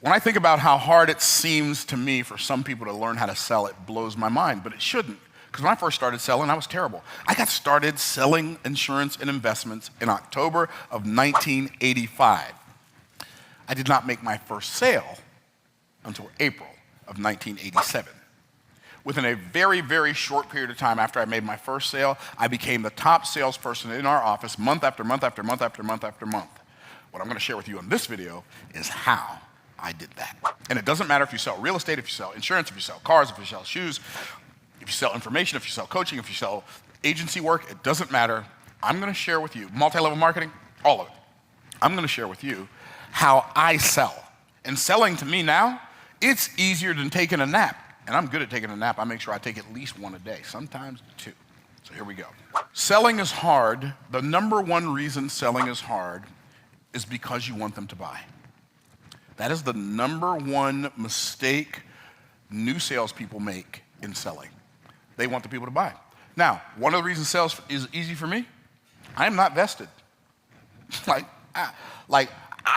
When I think about how hard it seems to me for some people to learn how to sell, it blows my mind, but it shouldn't. Because when I first started selling, I was terrible. I got started selling insurance and investments in October of 1985. I did not make my first sale until April of 1987. Within a very, very short period of time after I made my first sale, I became the top salesperson in our office month after month after month after month after month. What I'm going to share with you in this video is how I did that. And it doesn't matter if you sell real estate, if you sell insurance, if you sell cars, if you sell shoes, if you sell information, if you sell coaching, if you sell agency work, it doesn't matter. I'm going to share with you, multi-level marketing, all of it. I'm going to share with you how I sell. And selling to me now, it's easier than taking a nap. And I'm good at taking a nap. I make sure I take at least one a day, sometimes two. So here we go. Selling is hard. The number one reason selling is hard is because you want them to buy. That is the number one mistake new salespeople make in selling. They want the people to buy. Now, one of the reasons sales is easy for me, I am not vested. I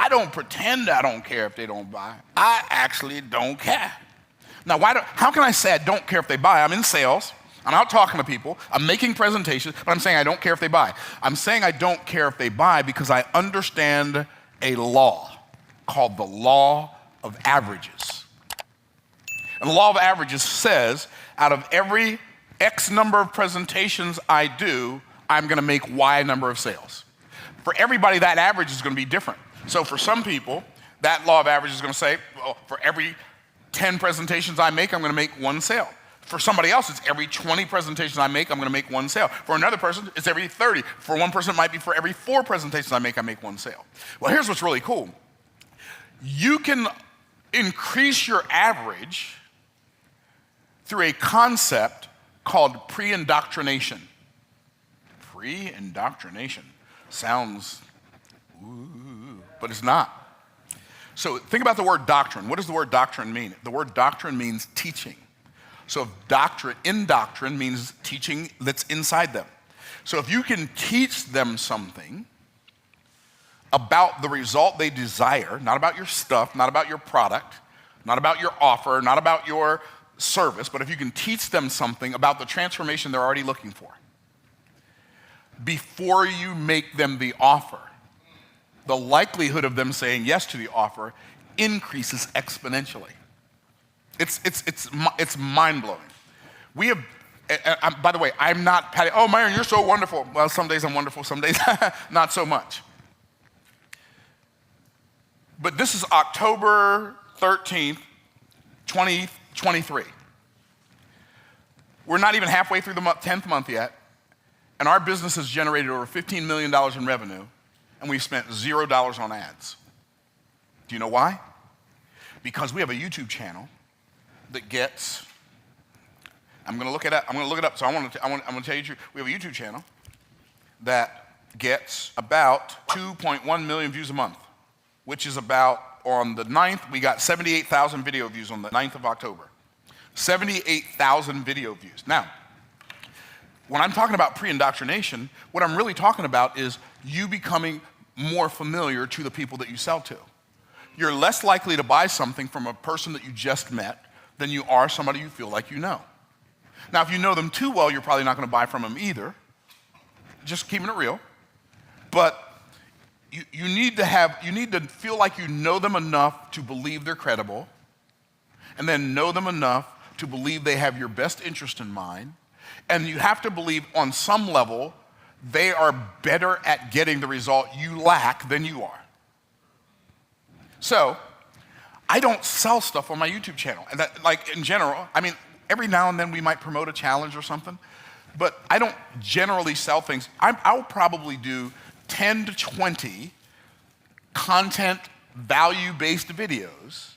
don't pretend I don't care if they don't buy. I actually don't care. Now, how can I say I don't care if they buy? I'm in sales. I'm out talking to people. I'm making presentations, but I'm saying I don't care if they buy. I'm saying I don't care if they buy because I understand a law called the law of averages. And the law of averages says out of every X number of presentations I do, I'm going to make Y number of sales. For everybody, that average is going to be different. So for some people, that law of averages is going to say, well, for every 10 presentations I make, I'm going to make one sale. For somebody else, it's every 20 presentations I make, I'm going to make one sale. For another person, it's every 30. For one person, it might be for every 4 presentations I make one sale. Well, here's what's really cool. You can increase your average through a concept called pre-indoctrination. Pre-indoctrination sounds, ooh, but it's not. So think about the word doctrine. What does the word doctrine mean? The word doctrine means teaching. So doctrine means teaching that's inside them. So if you can teach them something about the result they desire, not about your stuff, not about your product, not about your offer, not about your service, but if you can teach them something about the transformation they're already looking for, before you make them the offer, the likelihood of them saying yes to the offer increases exponentially. It's mind-blowing. We have, by the way, I'm not patting, oh, Myron, you're so wonderful. Well, some days I'm wonderful, some days not so much. But this is October 13th, 2023. We're not even halfway through the 10th month yet, and our business has generated over $15 million in revenue, and we've spent $0 on ads. Do you know why? Because we have a YouTube channel that gets, I'm gonna look it up, so I'm gonna tell you the truth. We have a YouTube channel that gets about 2.1 million views a month, which is about, on the 9th, we got 78,000 video views on the 9th of October. 78,000 video views. Now, when I'm talking about pre-indoctrination, what I'm really talking about is you becoming more familiar to the people that you sell to. You're less likely to buy something from a person that you just met than you are somebody you feel like you know. Now, if you know them too well, you're probably not going to buy from them either. Just keeping it real. But you need to feel like you know them enough to believe they're credible, and then know them enough to believe they have your best interest in mind, and you have to believe on some level they are better at getting the result you lack than you are. So, I don't sell stuff on my YouTube channel. And that, like in general, I mean, every now and then we might promote a challenge or something, but I don't generally sell things. I'll probably do 10 to 20 content value-based videos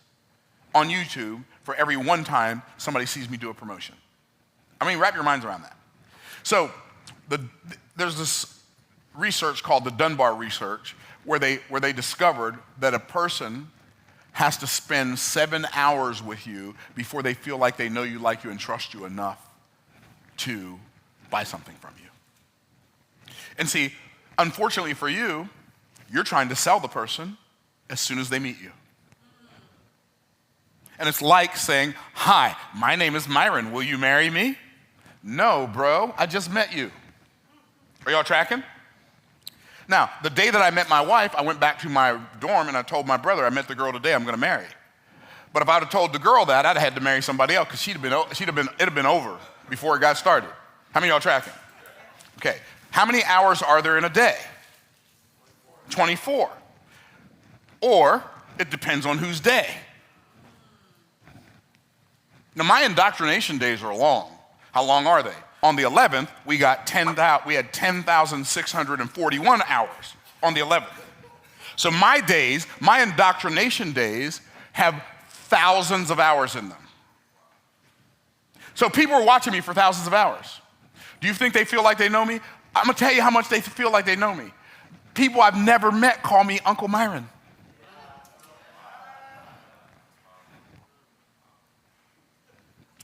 on YouTube for every one time somebody sees me do a promotion. I mean, wrap your minds around that. So there's this research called the Dunbar research where they discovered that a person has to spend 7 hours with you before they feel like they know you, like you, and trust you enough to buy something from you. And see, unfortunately for you, you're trying to sell the person as soon as they meet you. And it's like saying, hi, my name is Myron. Will you marry me? No, bro, I just met you. Are y'all tracking? Now, the day that I met my wife, I went back to my dorm and I told my brother, I met the girl today I'm gonna marry. But if I'd have told the girl that, I'd have had to marry somebody else because it'd have been over before it got started. How many of y'all tracking? Okay, how many hours are there in a day? 24. Or, it depends on whose day. Now, my indoctrination days are long. How long are they? On the 11th, we had 10,641 hours on the 11th. So my indoctrination days have thousands of hours in them. So people are watching me for thousands of hours. Do you think they feel like they know me? I'm gonna tell you how much they feel like they know me. People I've never met call me Uncle Myron.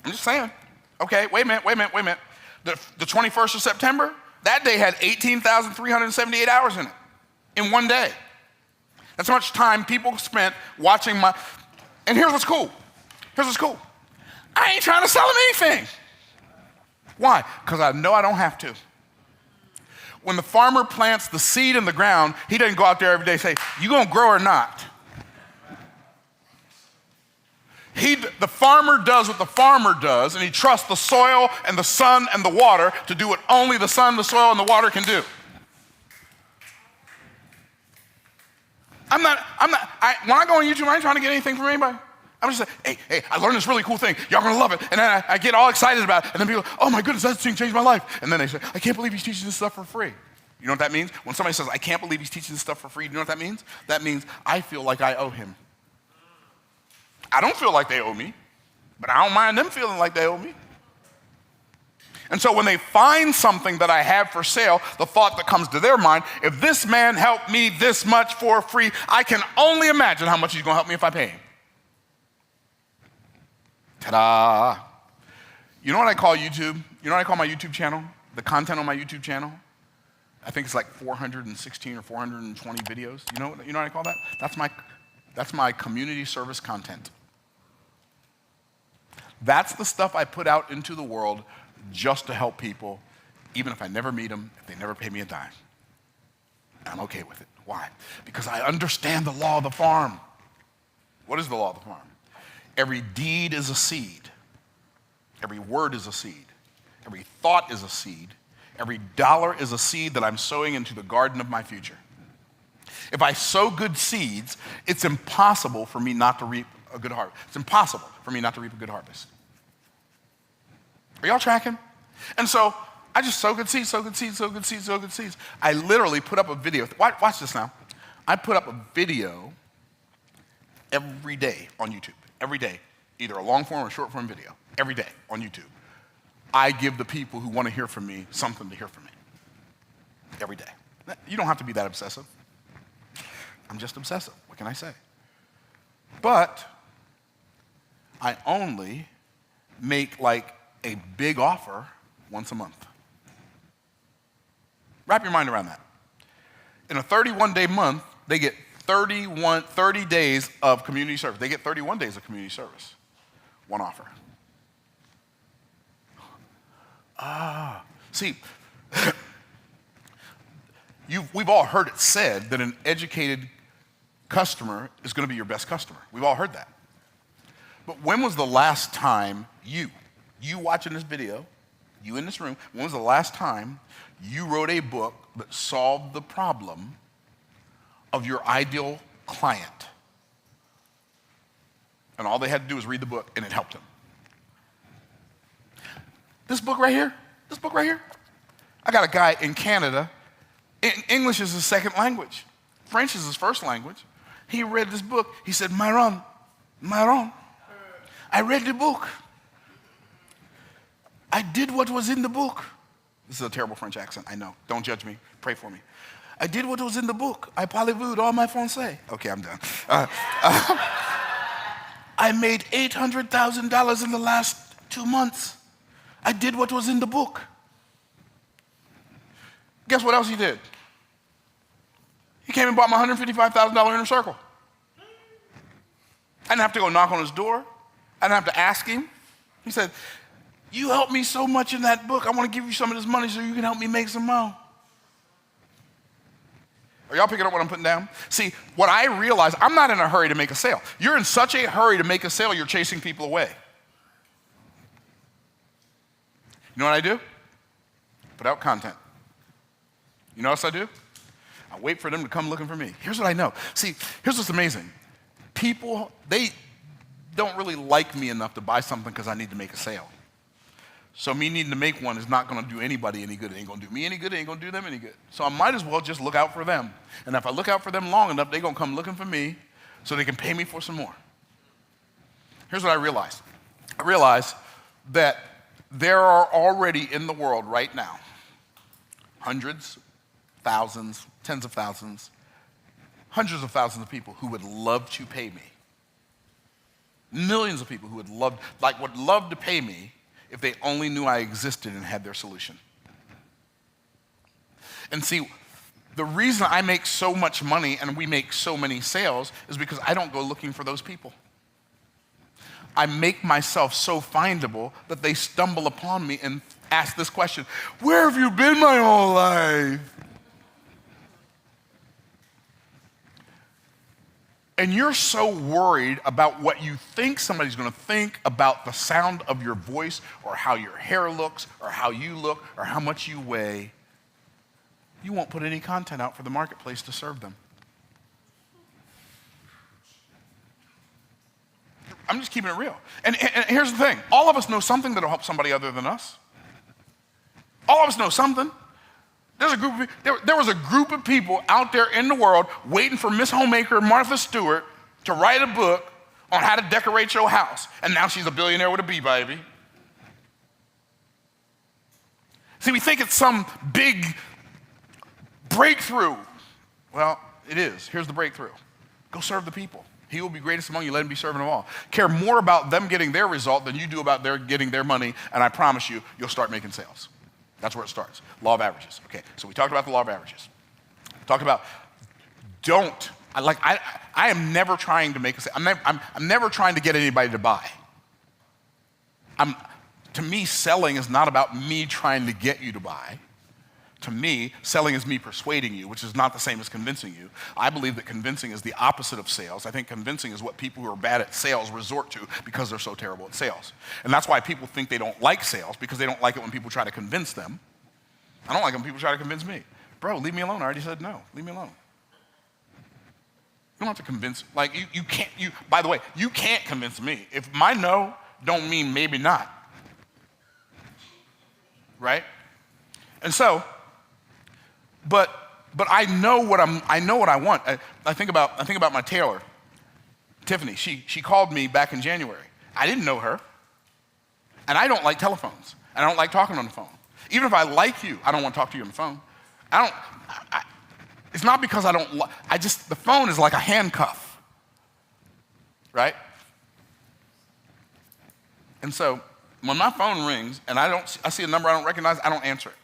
I'm just saying. Okay, wait a minute. The 21st of September, that day had 18,378 hours in it, in one day. That's how much time people spent watching and here's what's cool. I ain't trying to sell them anything. Why? Because I know I don't have to. When the farmer plants the seed in the ground, he doesn't go out there every day and say, you gonna grow or not? The farmer does what the farmer does, and he trusts the soil and the sun and the water to do what only the sun, the soil, and the water can do. When I go on YouTube, I ain't trying to get anything from anybody. I'm just like, hey, I learned this really cool thing. Y'all gonna love it. And then I get all excited about it. And then people, oh my goodness, that thing changed my life. And then they say, I can't believe he's teaching this stuff for free. You know what that means? When somebody says, I can't believe he's teaching this stuff for free, do you know what that means? That means I feel like I owe him. I don't feel like they owe me, but I don't mind them feeling like they owe me. And so when they find something that I have for sale, the thought that comes to their mind, if this man helped me this much for free, I can only imagine how much he's gonna help me if I pay him. Ta-da. You know what I call YouTube? You know what I call my YouTube channel? The content on my YouTube channel? I think it's like 416 or 420 videos. You know what I call that? That's my community service content. That's the stuff I put out into the world just to help people, even if I never meet them, if they never pay me a dime. I'm okay with it. Why? Because I understand the law of the farm. What is the law of the farm? Every deed is a seed. Every word is a seed. Every thought is a seed. Every dollar is a seed that I'm sowing into the garden of my future. If I sow good seeds, it's impossible for me not to reap a good harvest. It's impossible for me not to reap a good harvest. Are y'all tracking? And so I just sow good seeds. I literally put up a video. Watch this now. I put up a video every day on YouTube. Every day. Either a long form or short form video. Every day on YouTube. I give the people who want to hear from me something to hear from me. Every day. You don't have to be that obsessive. I'm just obsessive. What can I say? But I only make like a big offer once a month. Wrap your mind around that. In a 31-day month, they get 30 days of community service. They get 31 days of community service. One offer. See, we've all heard it said that an educated customer is going to be your best customer. We've all heard that. But when was the last time you watching this video, you in this room, when was the last time you wrote a book that solved the problem of your ideal client? And all they had to do was read the book and it helped them. This book right here, I got a guy in Canada, English is his second language. French is his first language. He read this book. He said, Myron, I read the book. I did what was in the book. This is a terrible French accent, I know. Don't judge me. Pray for me. I did what was in the book. I parlez-vous dans my français. Okay, I'm done. I made $800,000 in the last 2 months. I did what was in the book. Guess what else he did? He came and bought my $155,000 inner circle. I didn't have to go knock on his door. I didn't have to ask him. He said, you helped me so much in that book. I want to give you some of this money so you can help me make some more. Are y'all picking up what I'm putting down? See, what I realize, I'm not in a hurry to make a sale. You're in such a hurry to make a sale, you're chasing people away. You know what I do? Put out content. You know what else I do? I wait for them to come looking for me. Here's what I know. See, here's what's amazing. People, they don't really like me enough to buy something because I need to make a sale. So me needing to make one is not going to do anybody any good. It ain't going to do me any good. It ain't going to do them any good. So I might as well just look out for them. And if I look out for them long enough, they're going to come looking for me so they can pay me for some more. Here's what I realized. I realized that there are already in the world right now hundreds, thousands, tens of thousands, hundreds of thousands of people who would love to pay me. Millions of people who would love to pay me if they only knew I existed and had their solution. And see, the reason I make so much money and we make so many sales is because I don't go looking for those people. I make myself so findable that they stumble upon me and ask this question, where have you been my whole life? And you're so worried about what you think somebody's going to think about the sound of your voice or how your hair looks or how you look or how much you weigh, you won't put any content out for the marketplace to serve them. I'm just keeping it real. And here's the thing. All of us know something that'll help somebody other than us. All of us know something. There was a group of people out there in the world waiting for Miss Homemaker Martha Stewart to write a book on how to decorate your house. And now she's a billionaire with a B, baby. See, we think it's some big breakthrough. Well, it is. Here's the breakthrough. Go serve the people. He will be greatest among you. Let him be servant of all. Care more about them getting their result than you do about their getting their money, and I promise you, you'll start making sales. That's where it starts. Law of averages. Okay, so we talked about the law of averages. Talked about I am never trying to make a sale. I'm never trying to get anybody to buy. To me, selling is not about me trying to get you to buy. To me, selling is me persuading you, which is not the same as convincing you. I believe that convincing is the opposite of sales. I think convincing is what people who are bad at sales resort to because they're so terrible at sales. And that's why people think they don't like sales, because they don't like it when people try to convince them. I don't like it when people try to convince me. Bro, leave me alone. I already said no. Leave me alone. You don't have to convince. By the way, you can't convince me. If my no don't mean maybe not. Right? And so, But I know what I want. I think about my tailor, Tiffany. She called me back in January. I didn't know her. And I don't like telephones. And I don't like talking on the phone. Even if I like you, I don't want to talk to you on the phone. It's not because I don't the phone is like a handcuff. Right? And so when my phone rings and I see a number I don't recognize, I don't answer it.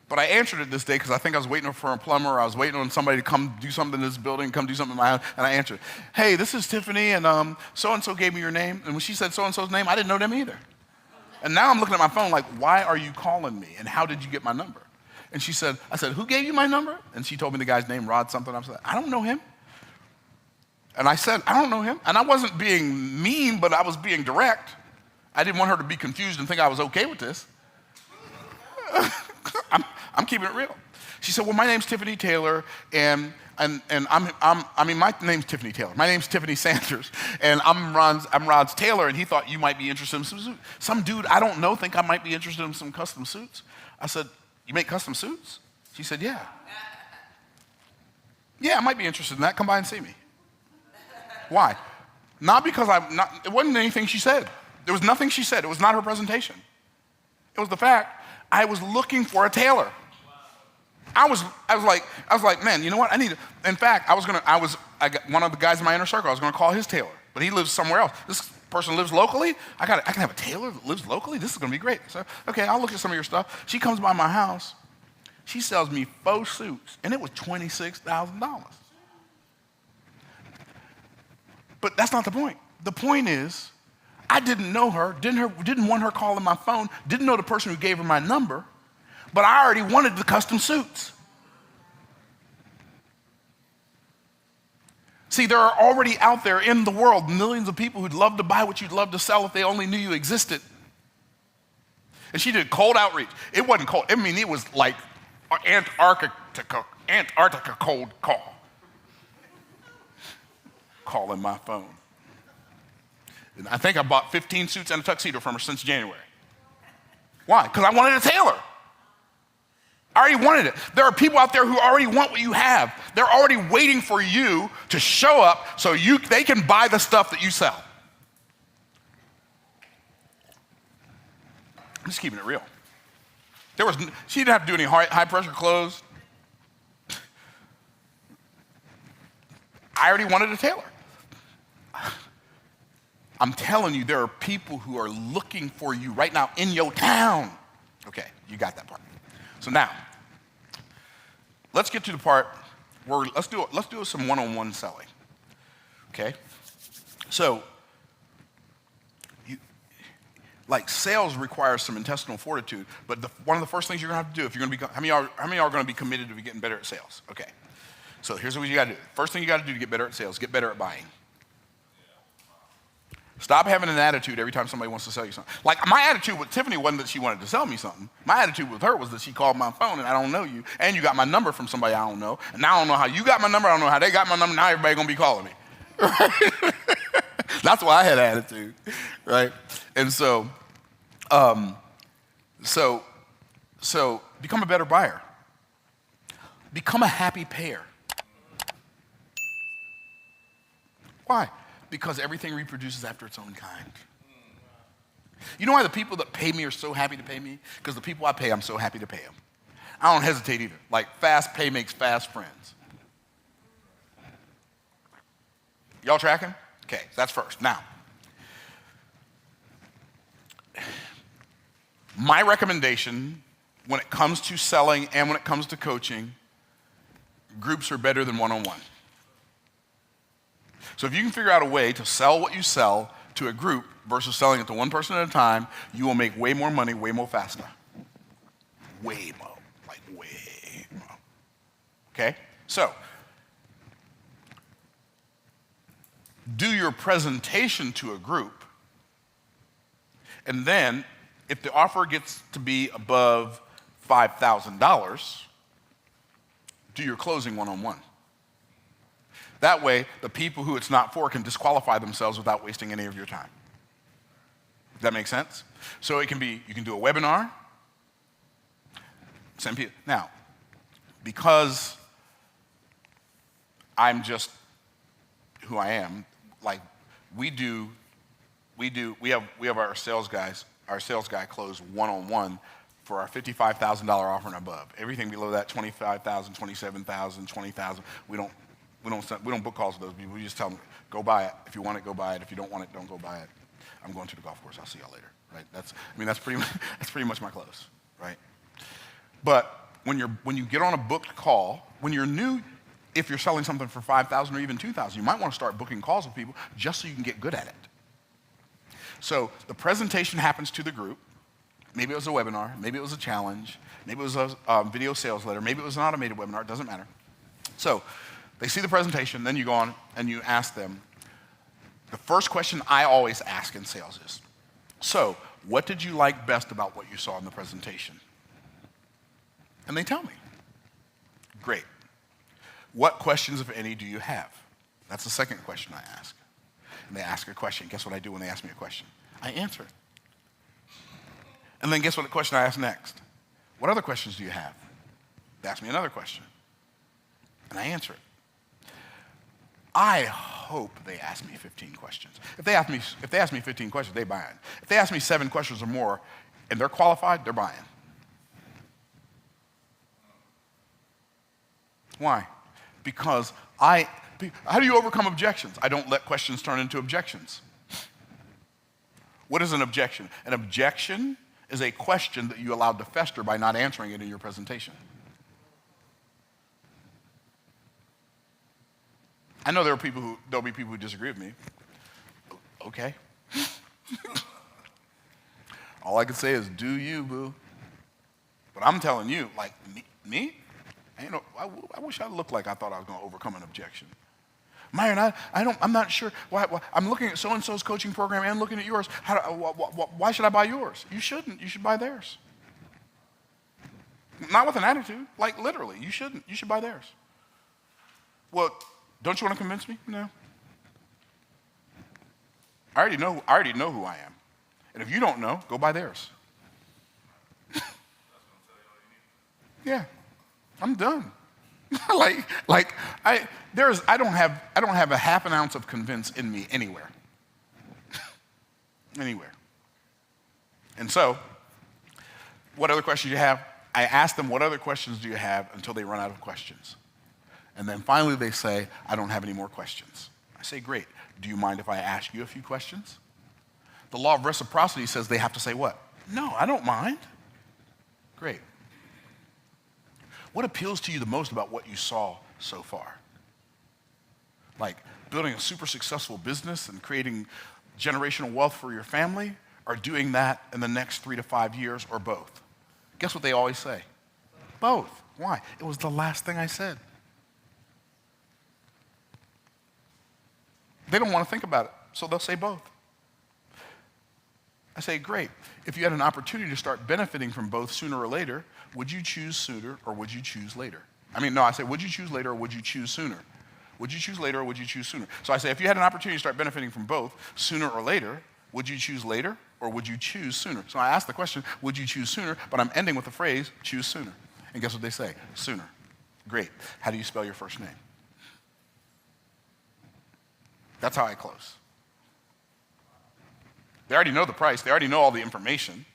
But I answered it this day because I think I was waiting for a plumber, or I was waiting on somebody to come do something in this building, come do something in my house, and I answered, hey, this is Tiffany, and so-and-so gave me your name. And when she said so-and-so's name, I didn't know them either. And now I'm looking at my phone like, why are you calling me, and how did you get my number? And I said, who gave you my number? And she told me the guy's name, Rod something. I said, I don't know him. And I said, I don't know him. And I wasn't being mean, but I was being direct. I didn't want her to be confused and think I was okay with this. I'm keeping it real. She said, well, my name's Tiffany Taylor, and my name's Tiffany Taylor. My name's Tiffany Sanders, and I'm Rod's tailor, and he thought you might be interested in some suits. Some dude I don't know think I might be interested in some custom suits. I said, you make custom suits? She said, yeah. Yeah, I might be interested in that. Come by and see me. Why? Not because it wasn't anything she said. There was nothing she said. It was not her presentation. It was the fact I was looking for a tailor. I was like, man, you know what? In fact, I got one of the guys in my inner circle, I was gonna call his tailor, but he lives somewhere else. This person lives locally. I can have a tailor that lives locally. This is gonna be great. So, okay, I'll look at some of your stuff. She comes by my house. She sells me 4 suits, and it was $26,000. But that's not the point. The point is, I didn't know her, didn't want her calling my phone, didn't know the person who gave her my number, but I already wanted the custom suits. See, there are already out there in the world millions of people who'd love to buy what you'd love to sell if they only knew you existed. And she did cold outreach. It wasn't cold. I mean, it was like Antarctica cold call. Calling my phone. And I think I bought 15 suits and a tuxedo from her since January. Why? Because I wanted a tailor. I already wanted it. There are people out there who already want what you have. They're already waiting for you to show up so they can buy the stuff that you sell. I'm just keeping it real. She didn't have to do any high pressure clothes. I already wanted a tailor. I'm telling you, there are people who are looking for you right now in your town. Okay, you got that part. So now, let's get to the part where let's do some one-on-one selling. Okay? So, sales requires some intestinal fortitude, but one of the first things you're gonna have to do if you're gonna be, how many of y'all are gonna be committed to getting better at sales? Okay. So here's what you gotta do. First thing you gotta do to get better at sales, get better at buying. Stop having an attitude every time somebody wants to sell you something. Like my attitude with Tiffany wasn't that she wanted to sell me something. My attitude with her was that she called my phone and I don't know you, and you got my number from somebody I don't know, and now I don't know how you got my number, I don't know how they got my number, now everybody gonna be calling me. Right? That's why I had an attitude, right? And so become a better buyer. Become a happy payer. Why? Because everything reproduces after its own kind. You know why the people that pay me are so happy to pay me? Because the people I pay, I'm so happy to pay them. I don't hesitate either. Like fast pay makes fast friends. Y'all tracking? Okay, that's first. Now, my recommendation when it comes to selling and when it comes to coaching, groups are better than one-on-one. So if you can figure out a way to sell what you sell to a group versus selling it to one person at a time, you will make way more money, way more faster. Way more, like way more. Okay? So, do your presentation to a group, and then if the offer gets to be above $5,000, do your closing one-on-one. That way, the people who it's not for can disqualify themselves without wasting any of your time. Does that make sense? So it can be, you can do a webinar, send people. Now, because I'm just who I am, like we have our sales guy close one-on-one for our $55,000 offer and above. Everything below that, $25,000, $27,000, $20,000, we don't book calls with those people. We just tell them, go buy it. If you want it, go buy it. If you don't want it, don't go buy it. I'm going to the golf course. I'll see y'all later. Right? That's pretty much my close. Right? But when you get on a booked call, when you're new, if you're selling something for $5,000 or even $2,000, you might want to start booking calls with people just so you can get good at it. So the presentation happens to the group. Maybe it was a webinar. Maybe it was a challenge. Maybe it was a video sales letter. Maybe it was an automated webinar. It doesn't matter. So they see the presentation, then you go on and you ask them. The first question I always ask in sales is, so what did you like best about what you saw in the presentation? And they tell me. Great. What questions, if any, do you have? That's the second question I ask. And they ask a question. Guess what I do when they ask me a question? I answer it. And then guess what question I ask next? What other questions do you have? They ask me another question. And I answer it. I hope they ask me 15 questions. If they ask me 15 questions, they buy it. If they ask me 7 questions or more and they're qualified, they're buying. Why? Because how do you overcome objections? I don't let questions turn into objections. What is an objection? An objection is a question that you allowed to fester by not answering it in your presentation. I know there'll be people who disagree with me. Okay. All I can say is, do you, boo. But I'm telling you, like, me? I wish I looked like I thought I was going to overcome an objection. Myron, I'm not sure. Why, I'm looking at so-and-so's coaching program and looking at yours. Why should I buy yours? You shouldn't. You should buy theirs. Not with an attitude. Like, literally, you shouldn't. You should buy theirs. Well, don't you want to convince me? No. I already know who I am. And if you don't know, go buy theirs. Yeah, I'm done. I don't have a half an ounce of convince in me anywhere. Anywhere. And so, what other questions do you have? I ask them, what other questions do you have, until they run out of questions. And then finally they say, I don't have any more questions. I say, great. Do you mind if I ask you a few questions? The law of reciprocity says they have to say what? No, I don't mind. Great. What appeals to you the most about what you saw so far? Like building a super successful business and creating generational wealth for your family, or doing that in the next 3 to 5 years, or both? Guess what they always say? Both. Why? It was the last thing I said. They don't want to think about it, so they'll say both. I say, great. If you had an opportunity to start benefiting from both sooner or later, would you choose sooner or would you choose later? I say, would you choose later or would you choose sooner? Would you choose later or would you choose sooner? So I say, if you had an opportunity to start benefiting from both sooner or later, would you choose later or would you choose sooner? So I ask the question, would you choose sooner? But I'm ending with the phrase, choose sooner. And guess what they say? Sooner. Great. How do you spell your first name? That's how I close. They already know the price. They already know all the information.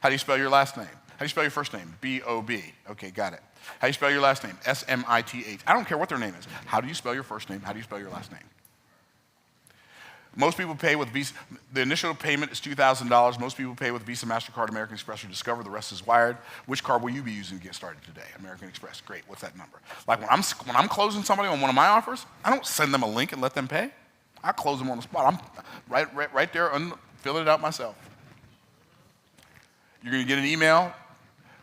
How do you spell your last name? How do you spell your first name? B-O-B. Okay, got it. How do you spell your last name? S-M-I-T-H. I don't care what their name is. How do you spell your first name? How do you spell your last name? Most people pay with Visa. The initial payment is $2,000. Most people pay with Visa, MasterCard, American Express, or Discover. The rest is wired. Which card will you be using to get started today? American Express. Great. What's that number? Like when I'm closing somebody on one of my offers, I don't send them a link and let them pay. I close them on the spot. I'm right there, filling it out myself. You're going to get an email.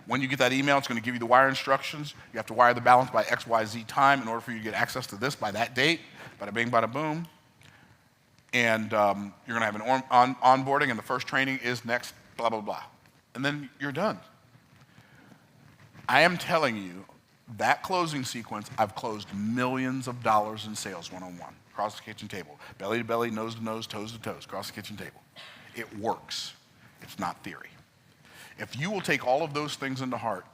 When you get that email, it's going to give you the wire instructions. You have to wire the balance by XYZ time in order for you to get access to this by that date. Bada bing, bada boom. And you're going to have an onboarding, and the first training is next, blah, blah, blah. And then you're done. I am telling you, that closing sequence, I've closed millions of dollars in sales one-on-one, across the kitchen table, belly to belly, nose to nose, toes to toes, across the kitchen table. It works. It's not theory. If you will take all of those things into heart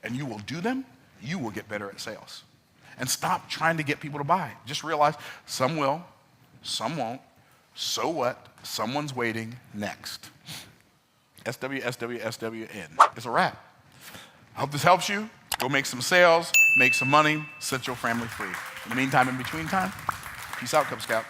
and you will do them, you will get better at sales. And stop trying to get people to buy. Just realize some will, some won't. So what? Someone's waiting next. SWSWSWN. It's a wrap. I hope this helps you. Go make some sales, make some money, set your family free. In the meantime, in between time, peace out, Cub Scout.